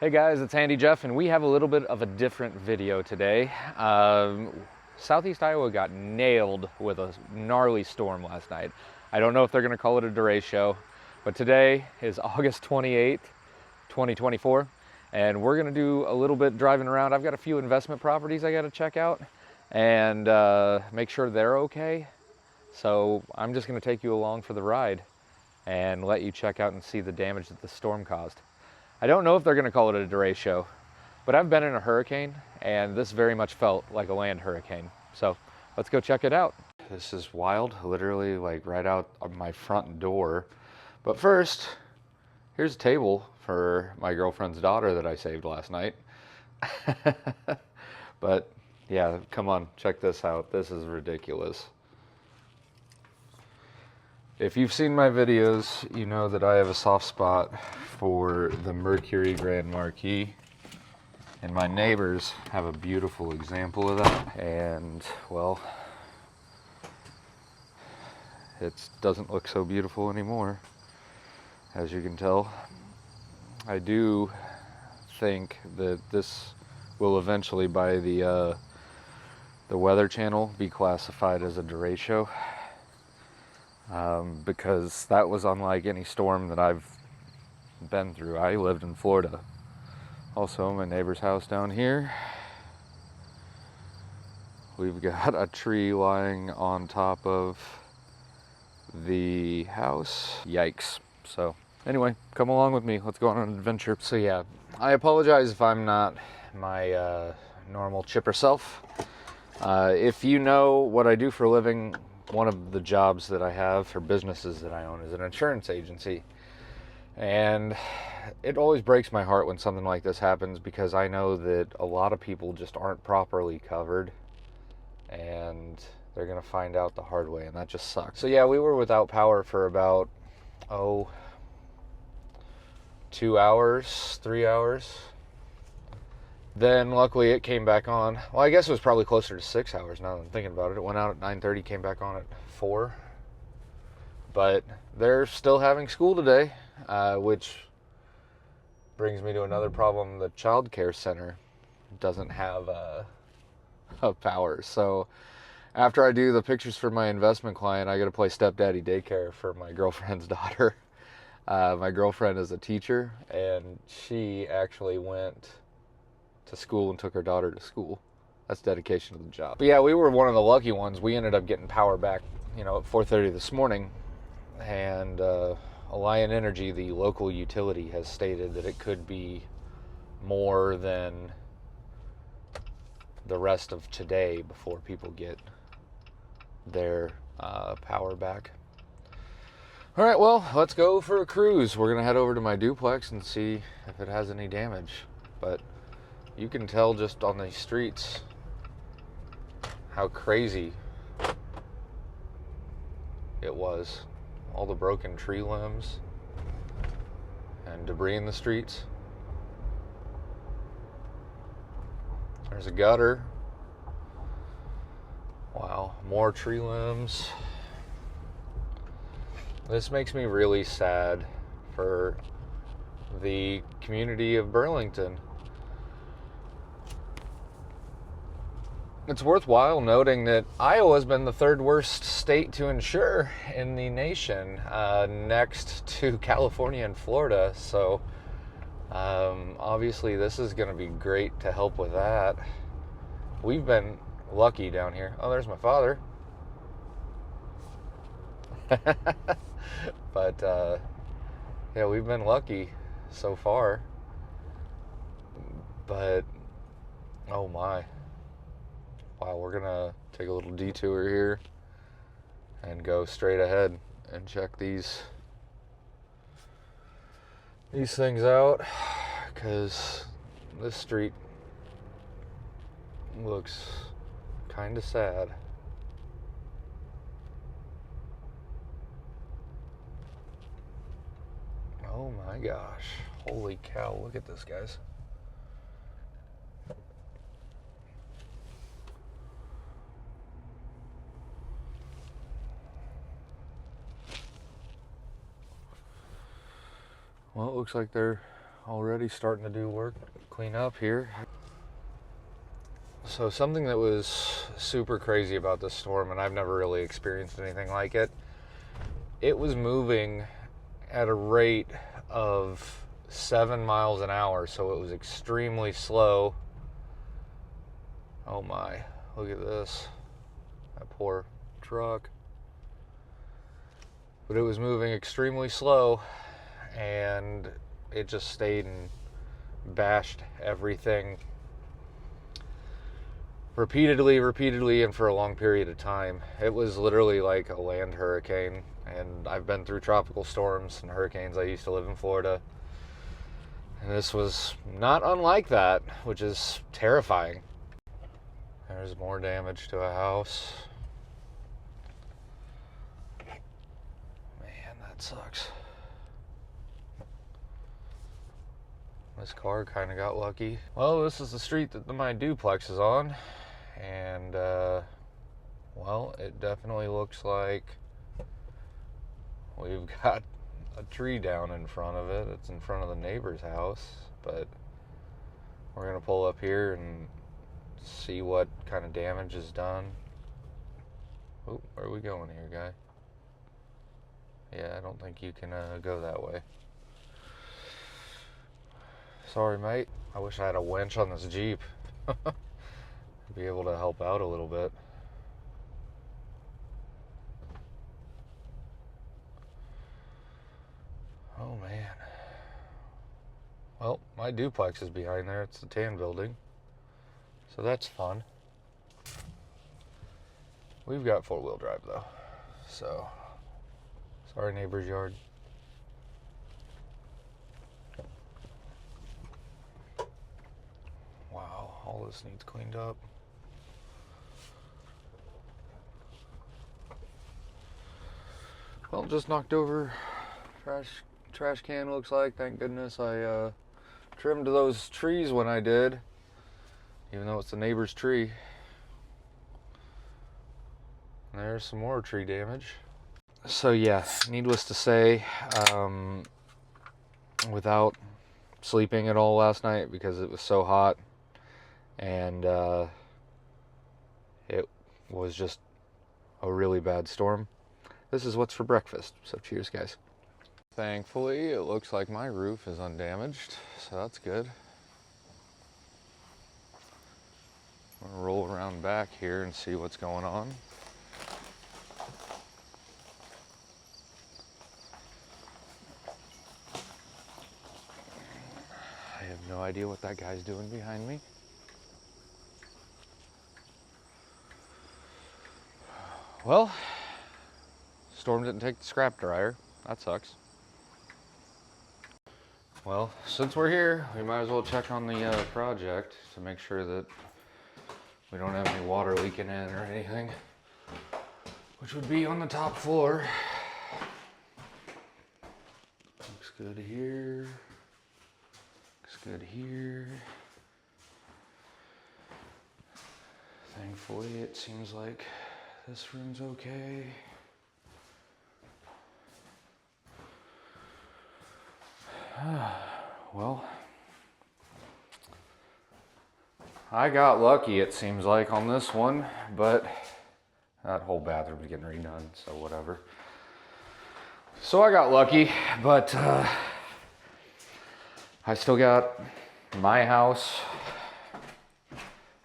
Hey guys, it's Andy Jeff, and we have a little bit of a different video today. Southeast Iowa got nailed with a gnarly storm last night. I don't know if they're going to call it a Derecho, but today is August 28th, 2024, and we're going to do a little bit driving around. I've got a few investment properties I got to check out and make sure they're okay. So I'm just going to take you along for the ride and let you check out and see the damage that the storm caused. I don't know if they're going to call it a Derecho, but I've been in a hurricane, and this very much felt like a land hurricane. So let's go check it out. This is wild, literally like right out of my front door. But first, here's a table for my girlfriend's daughter that I saved last night. But yeah, come on, check this out. This is ridiculous. If you've seen my videos, you know that I have a soft spot for the Mercury Grand Marquis, and my neighbors have a beautiful example of that. And well, it doesn't look so beautiful anymore, as you can tell. I do think that this will eventually, by the Weather Channel, be classified as a derecho. Because that was unlike any storm that I've been through. I lived in Florida. Also, my neighbor's house down here, we've got a tree lying on top of the house. Yikes. So anyway, come along with me. Let's go on an adventure. So yeah, I apologize if I'm not my normal chipper self. If you know what I do for a living, one of the jobs that I have for businesses that I own is an insurance agency. And it always breaks my heart when something like this happens, because I know that a lot of people just aren't properly covered, and they're going to find out the hard way, and that just sucks. So yeah, we were without power for about, 2 hours, 3 hours. Then luckily it came back on. Well, I guess it was probably closer to 6 hours now that I'm thinking about it. It went out at 9:30, came back on at 4. But they're still having school today, which brings me to another problem. The child care center doesn't have power. So after I do the pictures for my investment client, I got to play stepdaddy daycare for my girlfriend's daughter. My girlfriend is a teacher, and she actually went to school and took her daughter to school. That's dedication to the job. But yeah, we were one of the lucky ones. We ended up getting power back, at 4:30 this morning. And Alliant Energy, the local utility, has stated that it could be more than the rest of today before people get their power back. All right, well, let's go for a cruise. We're gonna head over to my duplex and see if it has any damage. But you can tell just on these streets how crazy it was. All the broken tree limbs and debris in the streets. There's a gutter. Wow, more tree limbs. This makes me really sad for the community of Burlington. It's worthwhile noting that Iowa's been the third worst state to insure in the nation, next to California and Florida. So obviously this is going to be great to help with that. We've been lucky down here. Oh, there's my father. But yeah, we've been lucky so far. But oh my. Wow, we're gonna take a little detour here and go straight ahead and check these things out, because this street looks kind of sad. Oh my gosh, holy cow, look at this, guys. Well, it looks like they're already starting to do work, clean up here. So something that was super crazy about this storm, and I've never really experienced anything like it, it was moving at a rate of 7 miles an hour, so it was extremely slow. Oh my, look at this. That poor truck. But it was moving extremely slow, and it just stayed and bashed everything repeatedly, and for a long period of time. It was literally like a land hurricane, and I've been through tropical storms and hurricanes. I used to live in Florida, and this was not unlike that, which is terrifying. There's more damage to a house. Man, that sucks. This car kind of got lucky. Well, this is the street that my duplex is on, and well, it definitely looks like we've got a tree down in front of it. It's in front of the neighbor's house, but we're gonna pull up here and see what kind of damage is done. Oh, where are we going here, guy? Yeah, I don't think you can go that way. Sorry, mate. I wish I had a winch on this Jeep. Be able to help out a little bit. Oh, man. Well, my duplex is behind there. It's the tan building. So that's fun. We've got four-wheel drive, though. So, sorry, neighbor's yard. Wow, all this needs cleaned up. Well, just knocked over trash can, looks like. Thank goodness I trimmed those trees when I did, even though it's the neighbor's tree. There's some more tree damage. So yeah, needless to say, without sleeping at all last night because it was so hot, and it was just a really bad storm. This is what's for breakfast, so cheers, guys. Thankfully, it looks like my roof is undamaged, so that's good. I'm gonna roll around back here and see what's going on. I have no idea what that guy's doing behind me. Well, storm didn't take the scrap dryer. That sucks. Well, since we're here, we might as well check on the project to make sure that we don't have any water leaking in or anything, which would be on the top floor. Looks good here. Looks good here. Thankfully, it seems like this room's okay. Well, I got lucky, it seems like, on this one, but that whole bathroom's getting redone, so whatever. So I got lucky, but I still got my house,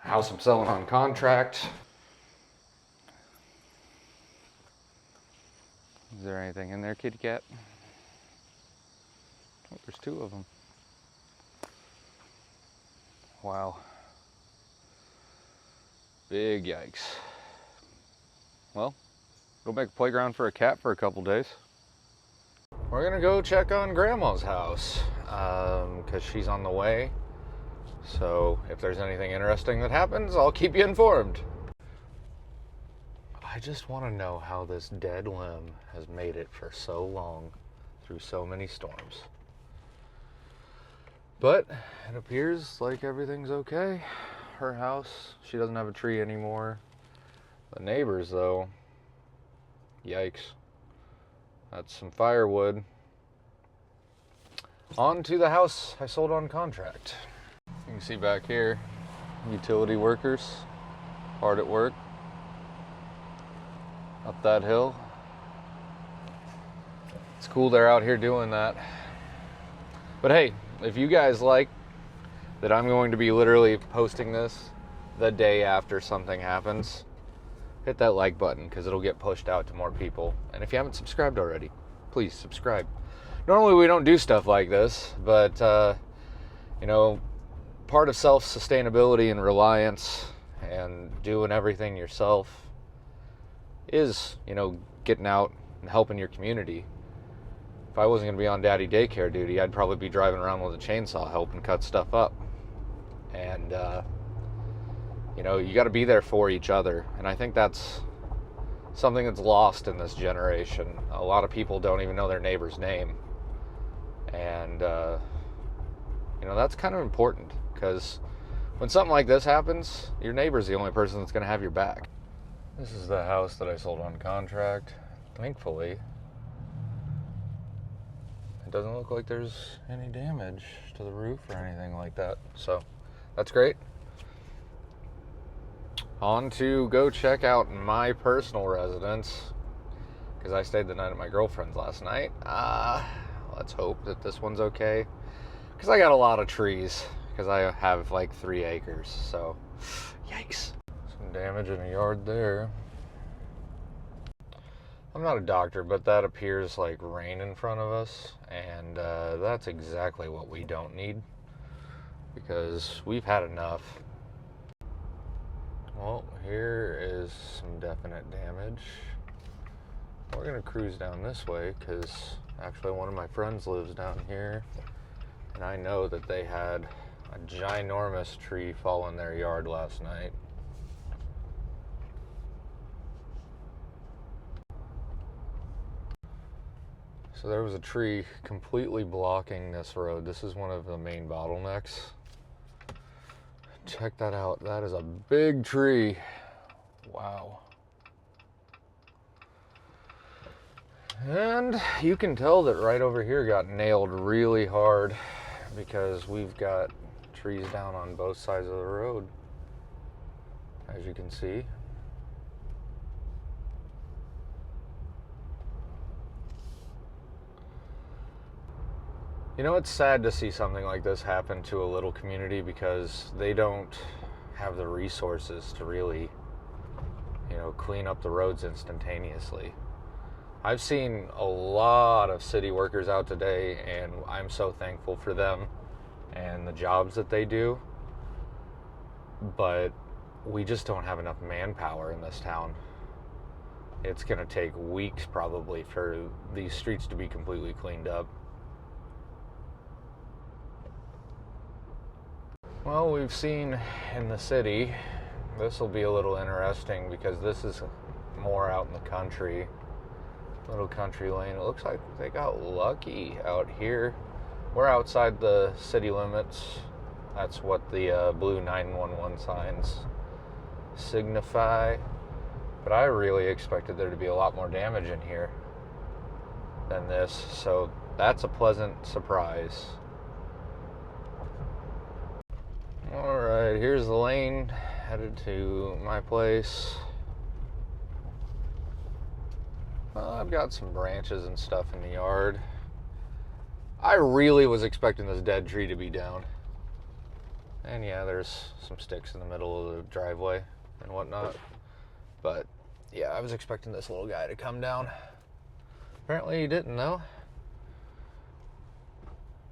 a house I'm selling on contract. Is there anything in there, kitty cat? Oh, there's two of them. Wow. Big yikes. Well, go make a playground for a cat for a couple days. We're gonna go check on Grandma's house, because she's on the way. So if there's anything interesting that happens, I'll keep you informed. I just want to know how this dead limb has made it for so long through so many storms. But it appears like everything's okay. Her house, she doesn't have a tree anymore. The neighbors, though, yikes. That's some firewood. On to the house I sold on contract. You can see back here, utility workers, hard at work, up that hill. It's cool they're out here doing that. But hey, if you guys like that I'm going to be literally posting this the day after something happens, hit that like button because it'll get pushed out to more people. And if you haven't subscribed already, please subscribe. Normally we don't do stuff like this, but you know, part of self-sustainability and reliance and doing everything yourself is, you know, getting out and helping your community. If I wasn't going to be on daddy daycare duty, I'd probably be driving around with a chainsaw helping cut stuff up. And, you know, you got to be there for each other. And I think that's something that's lost in this generation. A lot of people don't even know their neighbor's name. And, you know, that's kind of important because when something like this happens, your neighbor's the only person that's going to have your back. This is the house that I sold on contract. Thankfully, it doesn't look like there's any damage to the roof or anything like that. So that's great. On to go check out my personal residence because I stayed the night at my girlfriend's last night. Let's hope that this one's okay because I got a lot of trees because I have like 3 acres. So yikes. Some damage in a yard there. I'm not a doctor, but that appears like rain in front of us, and that's exactly what we don't need because we've had enough. Well, here is some definite damage. We're gonna cruise down this way because actually one of my friends lives down here, and I know that they had a ginormous tree fall in their yard last night. So there was a tree completely blocking this road. This is one of the main bottlenecks. Check that out. That is a big tree. Wow. And you can tell that right over here got nailed really hard because we've got trees down on both sides of the road, as you can see. You know, it's sad to see something like this happen to a little community because they don't have the resources to really, you know, clean up the roads instantaneously. I've seen a lot of city workers out today, and I'm so thankful for them and the jobs that they do. But we just don't have enough manpower in this town. It's going to take weeks probably for these streets to be completely cleaned up. Well, we've seen in the city, this will be a little interesting because this is more out in the country, little country lane. It looks like they got lucky out here. We're outside the city limits. That's what the blue 911 signs signify. But I really expected there to be a lot more damage in here than this, so that's a pleasant surprise. Alright, here's the lane headed to my place. Well, I've got some branches and stuff in the yard. I really was expecting this dead tree to be down. And yeah, there's some sticks in the middle of the driveway and whatnot. But yeah, I was expecting this little guy to come down. Apparently he didn't though.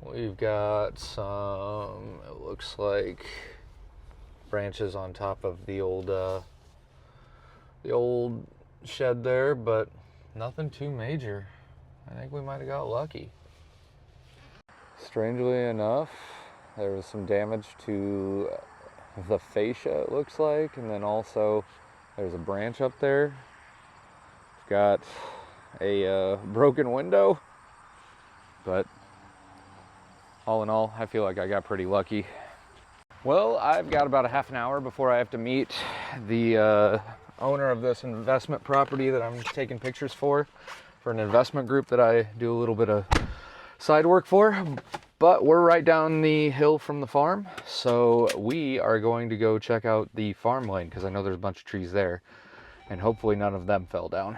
We've got some, it looks like, branches on top of the old shed there, but nothing too major. I think we might have got lucky. Strangely enough, there was some damage to the fascia, it looks like, and then also there's a branch up there. We've got a broken window, but all in all, I feel like I got pretty lucky. Well, I've got about a half an hour before I have to meet the owner of this investment property that I'm taking pictures for an investment group that I do a little bit of side work for. But we're right down the hill from the farm, so we are going to go check out the farm lane because I know there's a bunch of trees there, and hopefully none of them fell down.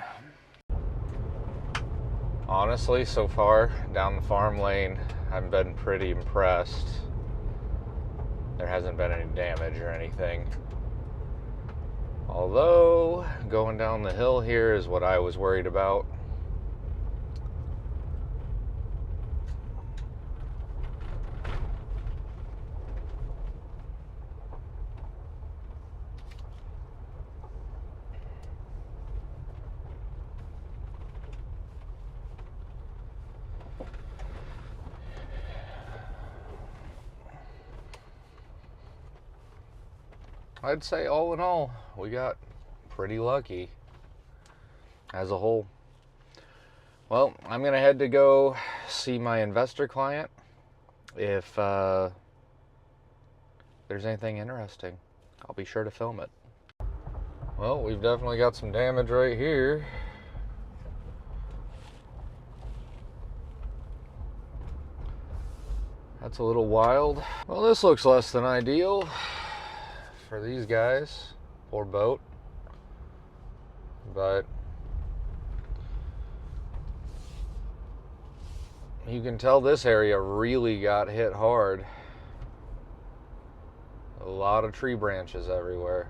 Honestly, so far down the farm lane, I've been pretty impressed. There hasn't been any damage or anything. Although, going down the hill here is what I was worried about. I'd say all in all, we got pretty lucky as a whole. Well, I'm going to head to go see my investor client. If there's anything interesting, I'll be sure to film it. Well, we've definitely got some damage right here. That's a little wild. Well, this looks less than ideal for these guys. Poor boat. But you can tell this area really got hit hard. A lot of tree branches everywhere.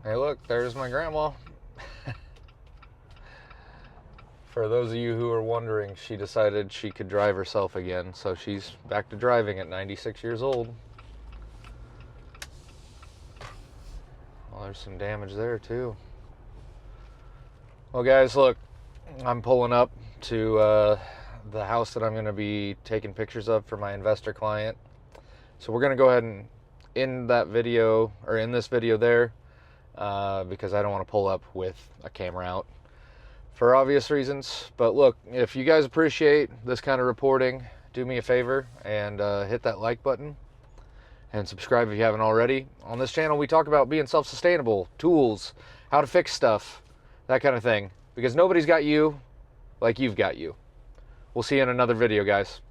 Hey, look, there's my grandma. For those of you who are wondering, she decided she could drive herself again, so she's back to driving at 96 years old. Well, there's some damage there, too. Well, guys, look, I'm pulling up to the house that I'm going to be taking pictures of for my investor client. So we're going to go ahead and end that video, or in this video there, because I don't want to pull up with a camera out for obvious reasons. But look, if you guys appreciate this kind of reporting, do me a favor and hit that like button and subscribe if you haven't already. On this channel, we talk about being self-sustainable, tools, how to fix stuff, that kind of thing, because nobody's got you like you've got you. We'll see you in another video, guys.